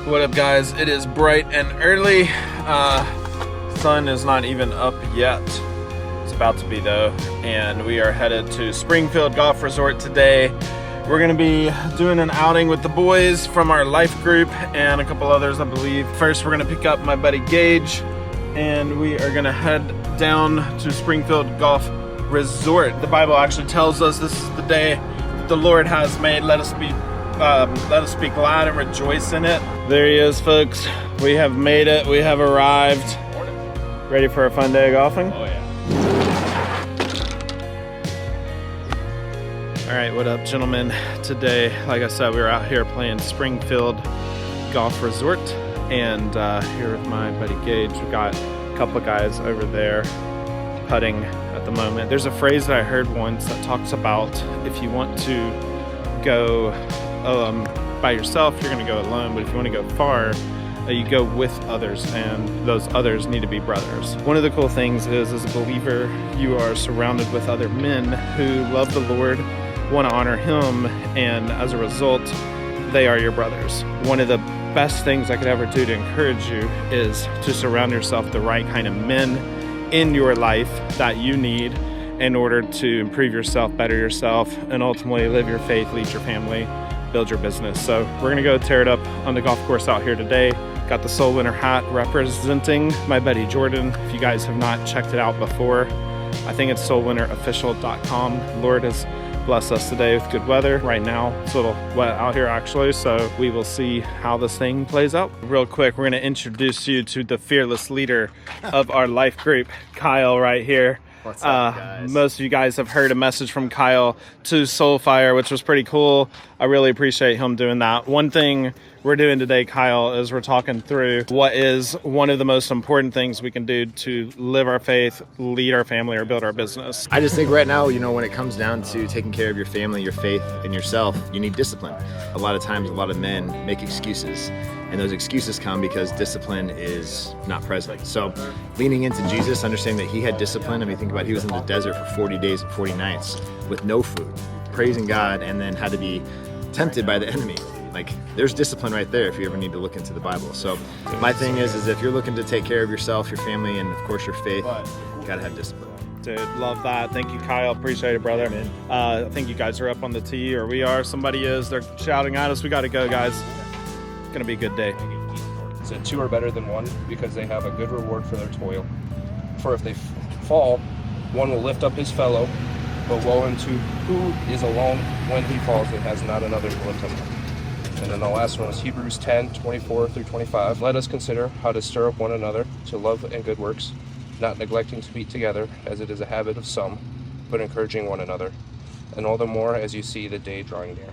What up, guys? It is bright and early. Sun is not even up yet. It's about to be though, and we are headed to Springfield Golf Resort today. We're gonna be doing an outing with the boys from our LifeGroup and a couple others, I believe. First, we're gonna pick up my buddy Gage, and we are gonna head down to Springfield Golf Resort. The Bible actually tells us this is the day the Lord has made. Let us be glad and rejoice in it. There he is, folks. We have made it. We have arrived. Ready for a fun day of golfing? Oh yeah. All right, what up, gentlemen? Today, like I said, we were out here playing Springfield Golf Resort, and here with my buddy Gage. We got a couple of guys over there putting at the moment. There's a phrase that I heard once that talks about if you want to go by yourself, you're going to go alone, but if you want to go far, you go with others, and those others need to be brothers. One of the cool things is, as a believer, you are surrounded with other men who love the Lord, want to honor Him, and as a result, they are your brothers. One of the best things I could ever do to encourage you is to surround yourself with the right kind of men in your life that you need in order to improve yourself, better yourself, and ultimately live your faith, lead your family, build your business. So we're gonna go tear it up on the golf course out here today. Got the Soul Winner hat representing my buddy Jordan. If you guys have not checked it out before, I think it's soulwinnerofficial.com. Lord has blessed us today with good weather. Right now, it's a little wet out here actually, so we will see how this thing plays out. Real quick, we're gonna introduce you to the fearless leader of our life group, Kyle, right here. What's up, guys? Most of you guys have heard a message from Kyle to Soulfire, which was pretty cool. I really appreciate him doing that. One thing we're doing today, Kyle, is we're talking through what is one of the most important things we can do to live our faith, lead our family, or build our business. I just think right now, when it comes down to taking care of your family, your faith, and yourself, you need discipline. A lot of times, a lot of men make excuses, and those excuses come because discipline is not present. So leaning into Jesus, understanding that He had discipline. I mean, think about it, He was in the desert for 40 days and 40 nights with no food, praising God, and then had to be tempted by the enemy. Like, there's discipline right there if you ever need to look into the Bible. So my thing is if you're looking to take care of yourself, your family, and of course your faith, you gotta have discipline. Dude, love that. Thank you, Kyle. Appreciate it, brother. I think you guys are up on the tee, or we are. Somebody is. They're shouting at us. We got to go, guys. It's going to be a good day. So 2 are better than 1 because they have a good reward for their toil. For if they fall, 1 will lift up his fellow, but woe unto who is alone when he falls and has not another to lift him up. And then the last one is Hebrews 10:24-25. Let us consider how to stir up one another to love and good works, not neglecting to meet together, as it is a habit of some, but encouraging one another, and all the more as you see the day drawing near.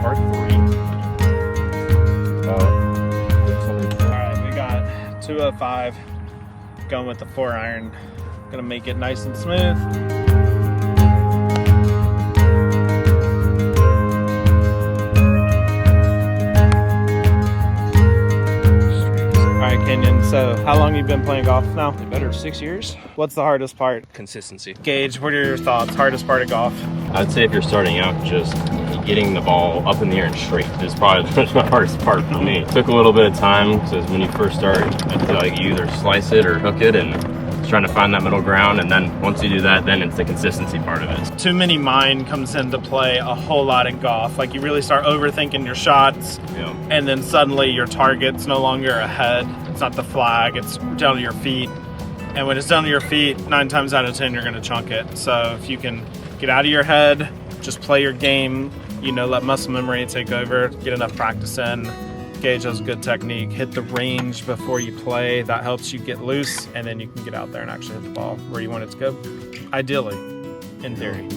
Part 3. All right, we got 205 going with the 4-iron. Gonna make it nice and smooth. Kenyon, so how long have you been playing golf now? Better 6 years. What's the hardest part? Consistency. Gage, what are your thoughts? Hardest part of golf? I'd say if you're starting out, just getting the ball up in the air and straight is probably the hardest part for me. It took a little bit of time because when you first start, I feel like you either slice it or hook it, and it's trying to find that middle ground. And then once you do that, then it's the consistency part of it. Too many mind comes into play a whole lot in golf. Like, you really start overthinking your shots, and then suddenly your target's no longer ahead. It's not the flag, it's down to your feet. And when it's down to your feet, 9 times out of 10, you're gonna chunk it. So if you can get out of your head, just play your game, let muscle memory take over, get enough practice in. Gage has good technique. Hit the range before you play. That helps you get loose, and then you can get out there and actually hit the ball where you want it to go. Ideally, in theory.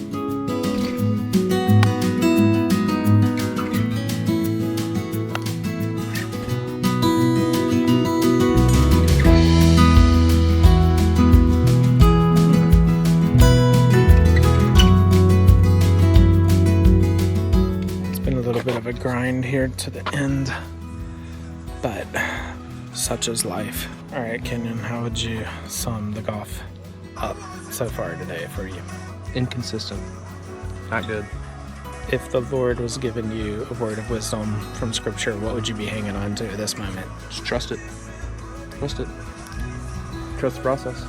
A grind here to the end, but such is life. All right, Kenyon, how would you sum the golf up so far today for you? Inconsistent. not good. If the Lord was giving you a word of wisdom from Scripture, what would you be hanging on to at this moment? Just trust it. Trust it. Trust the process.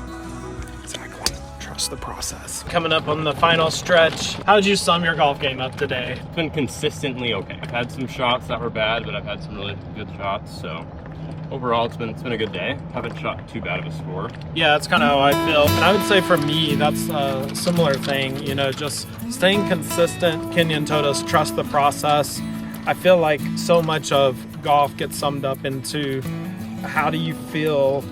Exactly. Trust the process. Coming up on the final stretch, how would you sum your golf game up today? It's been consistently okay. I've had some shots that were bad, but I've had some really good shots. So overall, it's been a good day. Haven't shot too bad of a score. Yeah, that's kind of how I feel. And I would say for me, that's a similar thing, just staying consistent. Kenyon told us, trust the process. I feel like so much of golf gets summed up into how do you feel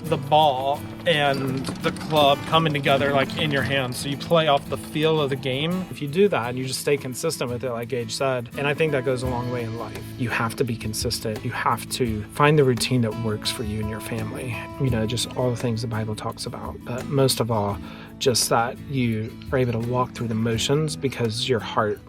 the ball and the club coming together like in your hands. So you play off the feel of the game. If you do that and you just stay consistent with it, like Gage said, and I think that goes a long way in life. You have to be consistent. You have to find the routine that works for you and your family. Just all the things the Bible talks about. But most of all, just that you are able to walk through the motions because your heart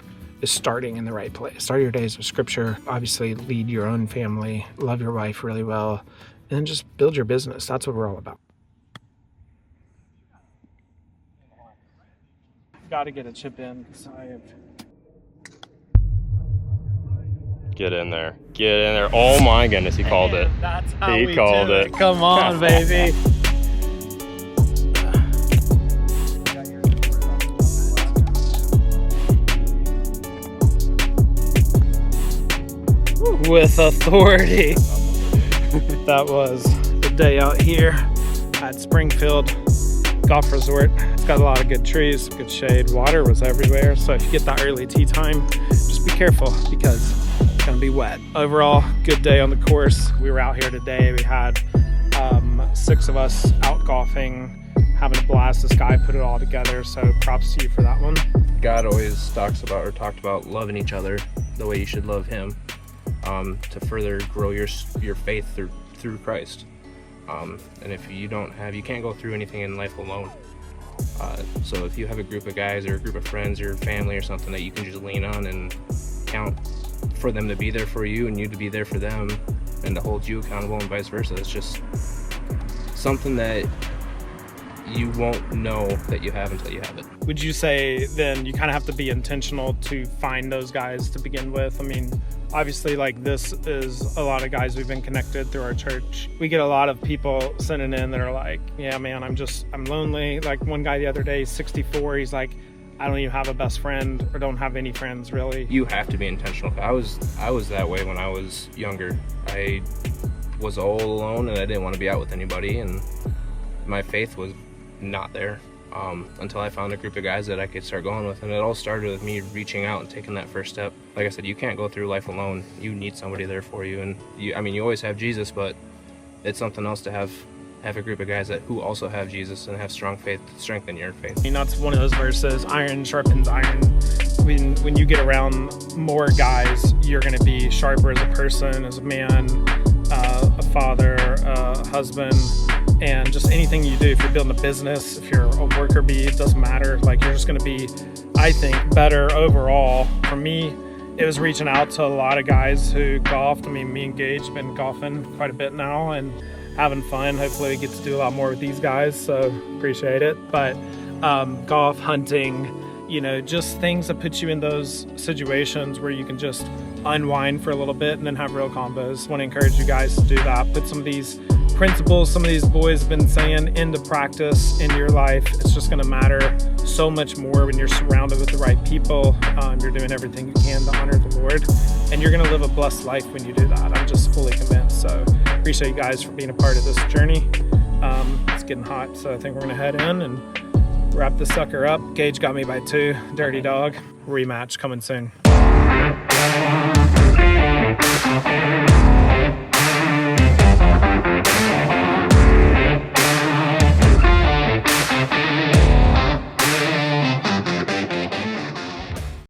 is starting in the right place. Start your days with Scripture. Obviously, lead your own family. Love your wife really well. And then just build your business. That's what we're all about. Got to get a chip in because I have... Get in there. Get in there. Oh my goodness, he called it. That's how He we called do it. Come on, baby. With authority. That was the day out here at Springfield Golf Resort. It's got a lot of good trees, good shade. Water was everywhere, so if you get that early tee time, just be careful because it's gonna be wet. Overall, good day on the course. We were out here today. We had 6 of us out golfing, having a blast. This guy put it all together, so props to you for that one. God always talked about loving each other the way you should love Him, to further grow your faith through Christ. And if you can't go through anything in life alone. So if you have a group of guys or a group of friends or family or something that you can just lean on and count for them to be there for you and you to be there for them and to hold you accountable and vice versa, it's just something that you won't know that you have until you have it. Would you say then you kind of have to be intentional to find those guys to begin with? I mean, obviously, like, this is a lot of guys we've been connected through our church. We get a lot of people sending in that are like, yeah, man, I'm lonely. Like one guy the other day, 64, he's like, I don't even have a best friend or don't have any friends really. You have to be intentional. I was that way when I was younger. I was all alone and I didn't want to be out with anybody, and my faith was not there until I found a group of guys that I could start going with. And it all started with me reaching out and taking that first step. Like I said, you can't go through life alone. You need somebody there for you. And you always have Jesus, but it's something else to have a group of guys who also have Jesus and have strong faith to strengthen your faith. I mean, that's one of those verses, iron sharpens iron. When you get around more guys, you're going to be sharper as a person, as a man, a father, a husband, and just anything you do. If you're building a business, if you're a worker bee, it doesn't matter. Like, you're just going to be, I think, better overall. For me, it was reaching out to a lot of guys who golfed. I mean, me and Gage have been golfing quite a bit now and having fun. Hopefully we get to do a lot more with these guys, so appreciate it. But golf, hunting, just things that put you in those situations where you can just unwind for a little bit and then have real combos. I want to encourage you guys to do that. Put some of these principles some of these boys have been saying into practice in your life. It's just going to matter so much more when you're surrounded with the right people. You're doing everything you can to honor the Lord, and you're going to live a blessed life when you do that. I'm just fully convinced. So appreciate you guys for being a part of this journey. It's getting hot, so I think we're going to head in and wrap this sucker up. Gage got me by 2. Dirty dog. Rematch coming soon.